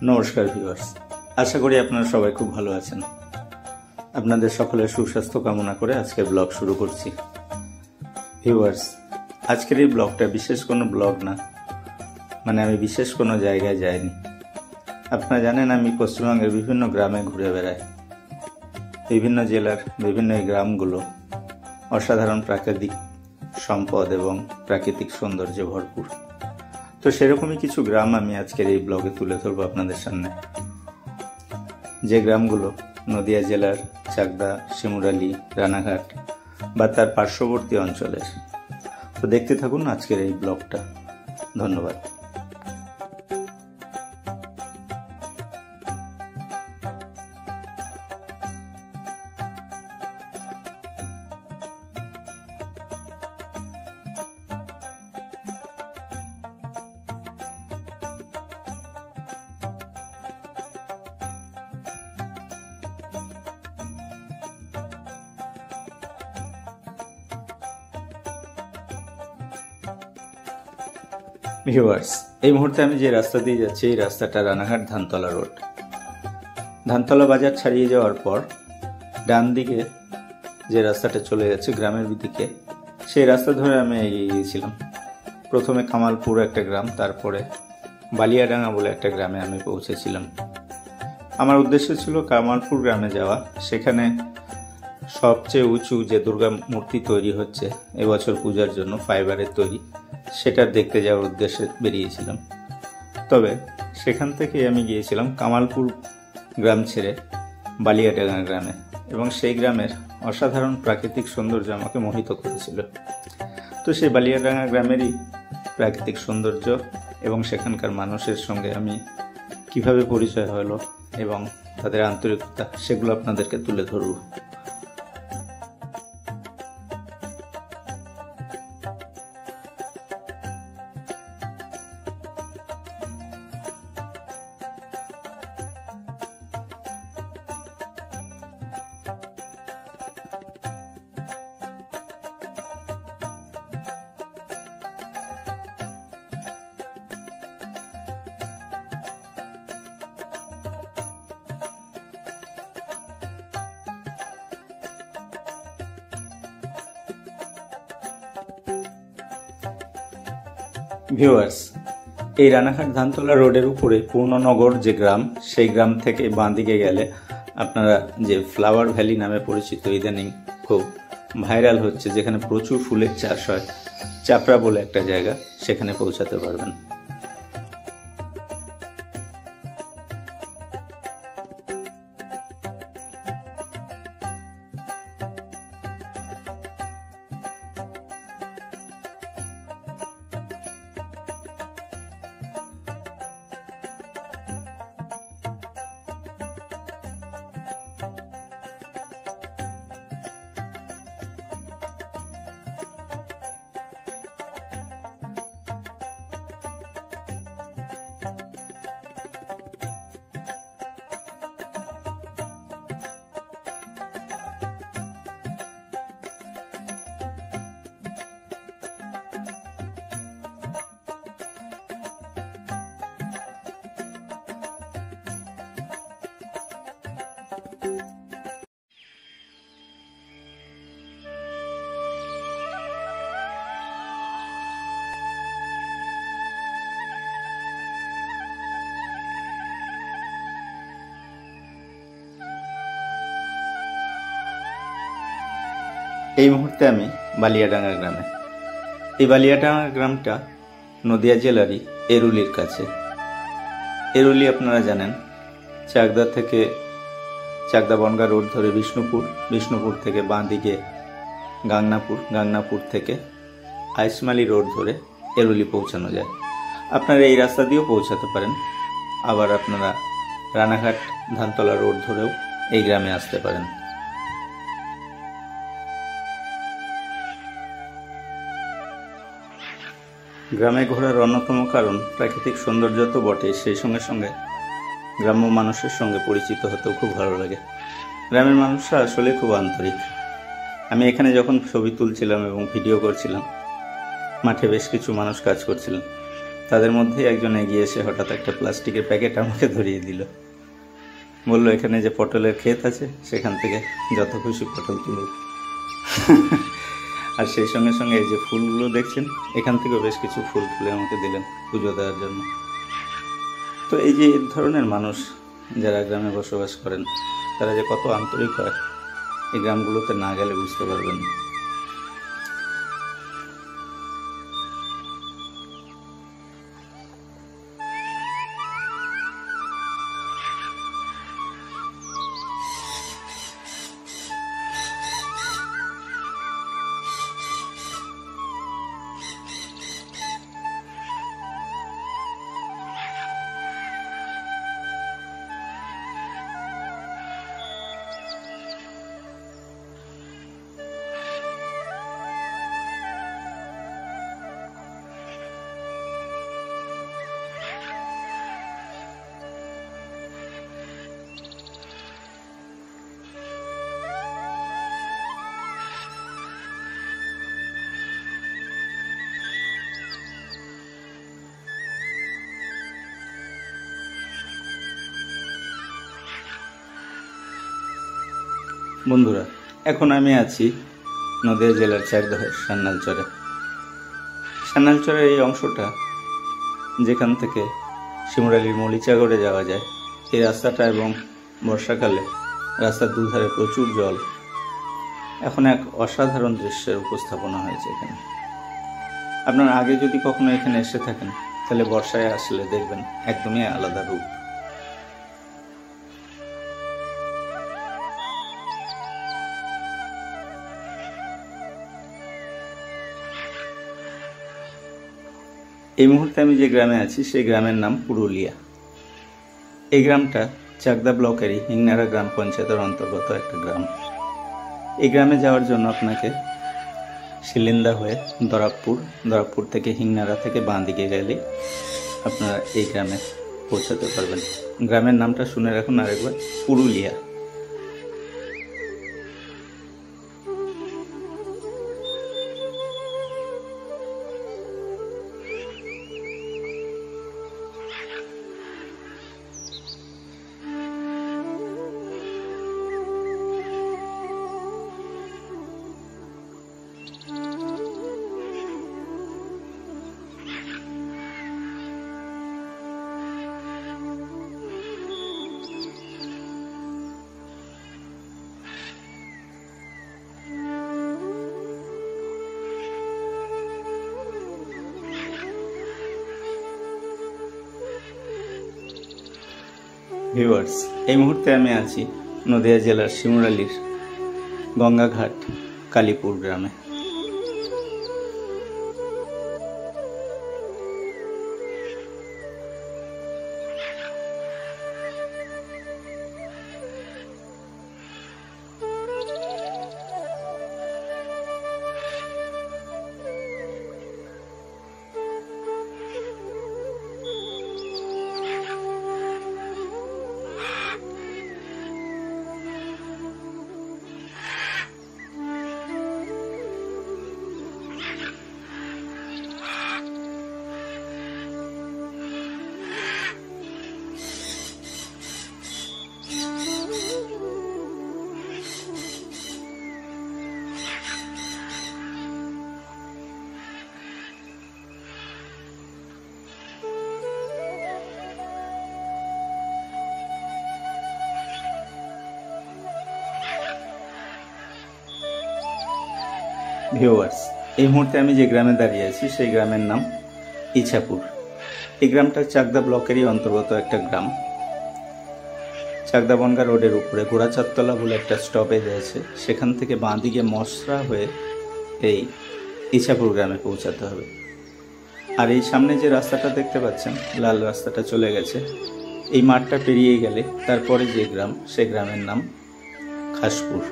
নমস্কার ভিউয়ার্স, আশা করি আপনারা সবাই খুব ভালো আছেন। আপনাদের সকলের সুস্বাস্থ্য কামনা করে আজকের ব্লগ শুরু করছি। ভিউয়ার্স, আজকের এই ব্লগটা বিশেষ কোনো ব্লগ না, মানে আমি বিশেষ কোনো জায়গায় যাইনি। আপনারা জানেন আমি পশ্চিমবঙ্গের বিভিন্ন গ্রামে ঘুরে বেড়াই। বিভিন্ন জেলার বিভিন্ন এই গ্রামগুলো অসাধারণ প্রাকৃতিক সম্পদ এবং প্রাকৃতিক সৌন্দর্যে ভরপুর। তো সেরকমই কিছু গ্রাম আমি আজকের এই ব্লগে তুলে ধরবো আপনাদের সামনে, যে গ্রামগুলো নদিয়া জেলার চাকদা, শিমুরালী, রানাঘাট বা তার পার্শ্ববর্তী অঞ্চলের। তো দেখতে থাকুন আজকের এই ব্লগটা। ধন্যবাদ। ভিউয়ার্স, এই মুহূর্তে আমি যে রাস্তা দিয়ে যাচ্ছি এই রাস্তাটা রানাঘাট ধানতলা রোড। ধানতলা বাজার ছাড়িয়ে যাওয়ার পর ডান দিকে যে রাস্তাটা চলে যাচ্ছে গ্রামের দিকে, সেই রাস্তা ধরে আমি এগিয়ে গিয়েছিলাম। প্রথমে কামালপুর একটা গ্রাম, তারপরে বালিয়াডাঙ্গা বলে একটা গ্রামে আমি পৌঁছেছিলাম। আমার উদ্দেশ্য ছিল কামালপুর গ্রামে যাওয়া। সেখানে সবচেয়ে উঁচু যে দুর্গা মূর্তি তৈরি হচ্ছে এবছর পূজার জন্য, ফাইবারের তৈরি, সেটা দেখতে যাওয়ার উদ্দেশ্যে বেরিয়েছিলাম। তবে সেখান থেকে আমি গিয়েছিলাম কামালপুর গ্রাম ছেড়ে বালিয়াডাঙ্গা গ্রামে, এবং সেই গ্রামের অসাধারণ প্রাকৃতিক সৌন্দর্য আমাকে মোহিত করেছিল। তো সেই বালিয়াডাঙ্গা গ্রামেরই প্রাকৃতিক সৌন্দর্য এবং সেখানকার মানুষের সঙ্গে আমি কিভাবে পরিচয় হলো এবং তাদের আন্তরিকতা, সেগুলো আপনাদেরকে তুলে ধরব। ভিউয়ার্স, এই রানাঘাট ধানতলা রোডের উপরে পূর্ণনগর যে গ্রাম, সেই গ্রাম থেকে বাঁ দিকে গেলে আপনারা যে ফ্লাওয়ার ভ্যালি নামে পরিচিত, ইদানিং খুব ভাইরাল হচ্ছে, যেখানে প্রচুর ফুলের চাষ হয়, চাপড়া বলে একটা জায়গা, সেখানে পৌঁছাতে পারবেন। এই মুহূর্তে আমি বালিয়াডাঙ্গা গ্রামে। এই বালিয়াডাঙ্গা গ্রামটা নদিয়া জেলারই এরুলির কাছে। এরুলি আপনারা জানেন, চাকদা থেকে চাকদা বনগা রোড ধরে বিষ্ণুপুর, বিষ্ণুপুর থেকে বাঁ দিকে গাংনাপুর, গাংনাপুর থেকে আইসমালি রোড ধরে এরুলি পৌঁছানো যায়। আপনারা এই রাস্তা দিয়েও পৌঁছাতে পারেন, আবার আপনারা রানাঘাট ধানতলা রোড ধরেও এই গ্রামে আসতে পারেন। গ্রামে ঘোরার অন্যতম কারণ প্রাকৃতিক সৌন্দর্য তো বটে, সেই সঙ্গে সঙ্গে গ্রাম্য মানুষের সঙ্গে পরিচিত হতেও খুব ভালো লাগে। গ্রামের মানুষরা আসলে খুব আন্তরিক। আমি এখানে যখন ছবি তুলছিলাম এবং ভিডিও করছিলাম, মাঠে বেশ কিছু মানুষ কাজ করছিলেন, তাদের মধ্যে একজন এগিয়ে এসে হঠাৎ একটা প্লাস্টিকের প্যাকেট আমাকে ধরিয়ে দিল। বলল, এখানে যে পটলের ক্ষেত আছে সেখান থেকে যত খুশি পটল তুলুন। আর সেই সঙ্গে সঙ্গে এই যে ফুলগুলো দেখছেন, এখান থেকেও বেশ কিছু ফুল তুলে আমাকে দিলেন পুজো দেওয়ার জন্য। তো এই যে এই ধরনের মানুষ যারা গ্রামে বসবাস করেন, তারা যে কত আন্তরিক হয়, এই গ্রামগুলোতে না গেলে বুঝতে পারবেন। বন্ধুরা, এখন আমি আছি নদীয়া জেলার চাকদাহের সান্যালচরে। সান্যালচরের এই অংশটা যেখান থেকে শিমুরালির মলিচাগড়ে যাওয়া যায়, এই রাস্তাটা এবং বর্ষাকালে রাস্তার দুধারে প্রচুর জল। এখন এক অসাধারণ দৃশ্যের উপস্থাপনা হয়েছে এখানে। আপনারা আগে যদি কখনো এখানে এসে থাকেন, তাহলে বর্ষায় আসলে দেখবেন একদমই আলাদা রূপ। এই মুহূর্তে আমি যে গ্রামে আছি সেই গ্রামের নাম পুরুলিয়া। এই গ্রামটা চাকদা ব্লকেরই হিংনারা গ্রাম পঞ্চায়েতের অন্তর্গত একটা গ্রাম। এই গ্রামে যাওয়ার জন্য আপনাকে শিলিন্দা হয়ে দরাবপুর থেকে হিংনারা থেকে বাঁ দিকে গেলেই আপনারা এই গ্রামে পৌঁছাতে পারবেন। গ্রামের নামটা শুনে রাখুন আরেকবার, পুরুলিয়া। ভিউয়ার্স, এই মুহূর্তে আমি আছি নদীয়া জেলার শিমুরালির গঙ্গাঘাট কালীপুর গ্রামে। ভিউয়ার্স, এই মুহূর্তে আমি যে গ্রামে দাঁড়িয়ে আছি সেই গ্রামের নাম ইছাপুর। এই গ্রামটা চাকদা ব্লকেরই অন্তর্গত একটা গ্রাম। চাকদা বনগা রোডের উপরে গোড়াচাঁদতলা বলে একটা স্টপেজ আছে, সেখান থেকে বাঁ দিকে মশরা হয়ে এই ইছাপুর গ্রামে পৌঁছাতে হবে। আর এই সামনে যে রাস্তাটা দেখতে পাচ্ছেন, লাল রাস্তাটা চলে গেছে, এই মাঠটা পেরিয়ে গেলে তারপরে যে গ্রাম, সেই গ্রামের নাম খাসপুর।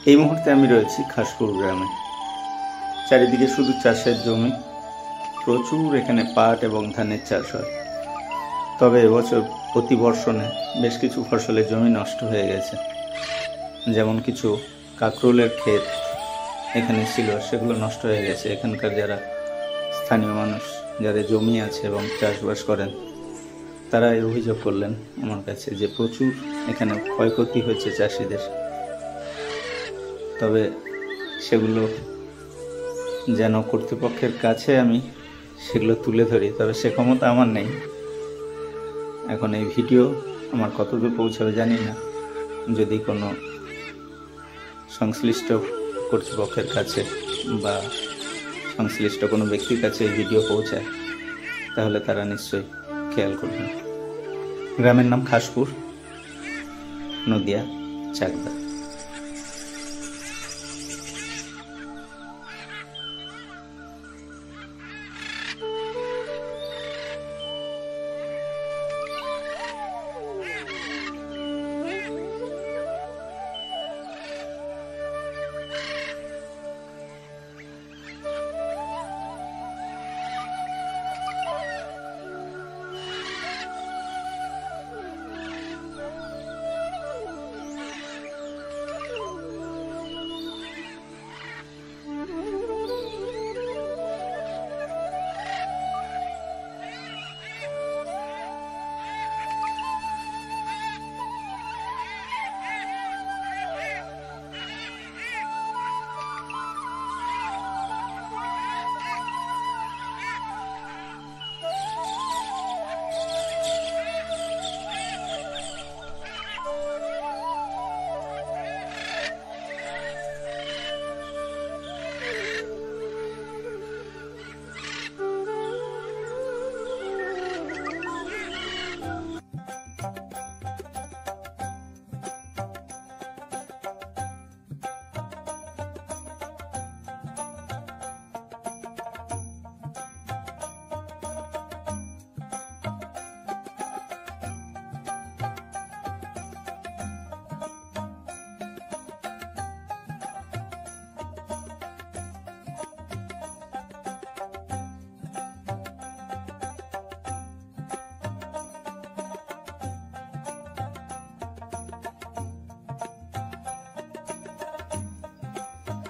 এই মুহূর্তে আমি রয়েছি খাসপুর গ্রামে। চারিদিকে শুধু চাষের জমি, প্রচুর এখানে পাট এবং ধানের চাষ হয়। তবে এবছর অতিবর্ষণে বেশ কিছু ফসলের জমি নষ্ট হয়ে গেছে। যেমন কিছু কাঁকরোলের ক্ষেত এখানে ছিল, সেগুলো নষ্ট হয়ে গেছে। এখানকার যারা স্থানীয় মানুষ, যাদের জমি আছে এবং চাষবাস করেন, তারা এই অভিযোগ করলেন আমার কাছে যে প্রচুর এখানে ক্ষয়ক্ষতি হয়েছে চাষিদের। তবে সেগুলো যেন কর্তৃপক্ষের কাছে আমি সেগুলো তুলে ধরি, তবে সে ক্ষমতা আমার নেই। এখন এই ভিডিও আমার কতদূর পৌঁছাবে জানি না। যদি কোনো সংশ্লিষ্ট কর্তৃপক্ষের কাছে বা সংশ্লিষ্ট কোনো ব্যক্তির কাছে এই ভিডিও পৌঁছায়, তাহলে তারা নিশ্চয়ই খেয়াল করবেন। গ্রামের নাম খাসপুর, নদিয়া, চাকদা।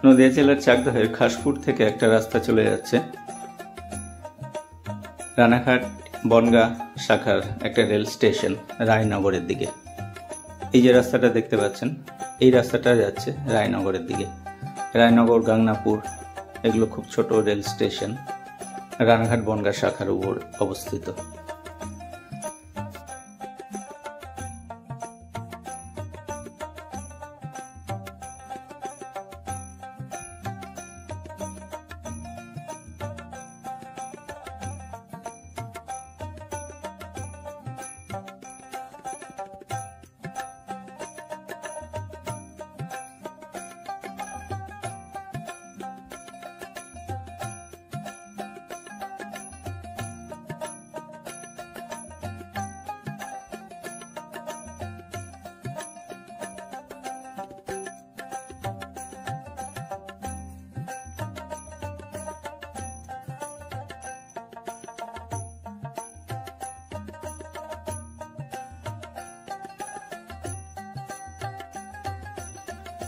নদিয়া জেলার চাকদা হয়ে খাসপুর থেকে একটা রাস্তা চলে যাচ্ছে রানাঘাট বনগাঁ শাখার একটা রেল স্টেশন রায়নগরের দিকে। এই যে রাস্তাটা দেখতে পাচ্ছেন, এই রাস্তাটা যাচ্ছে রায়নগরের দিকে। রায়নগর, গাংনাপুর এগুলো খুব ছোট রেল স্টেশন, রানাঘাট বনগাঁ শাখার উপর অবস্থিত।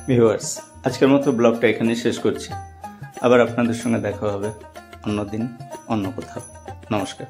ভিউয়ার্স, আজকের মতো ব্লগটা এখানে শেষ করছি। আবার আপনাদের সঙ্গে দেখা হবে অন্য দিন, অন্য কোথাও। নমস্কার।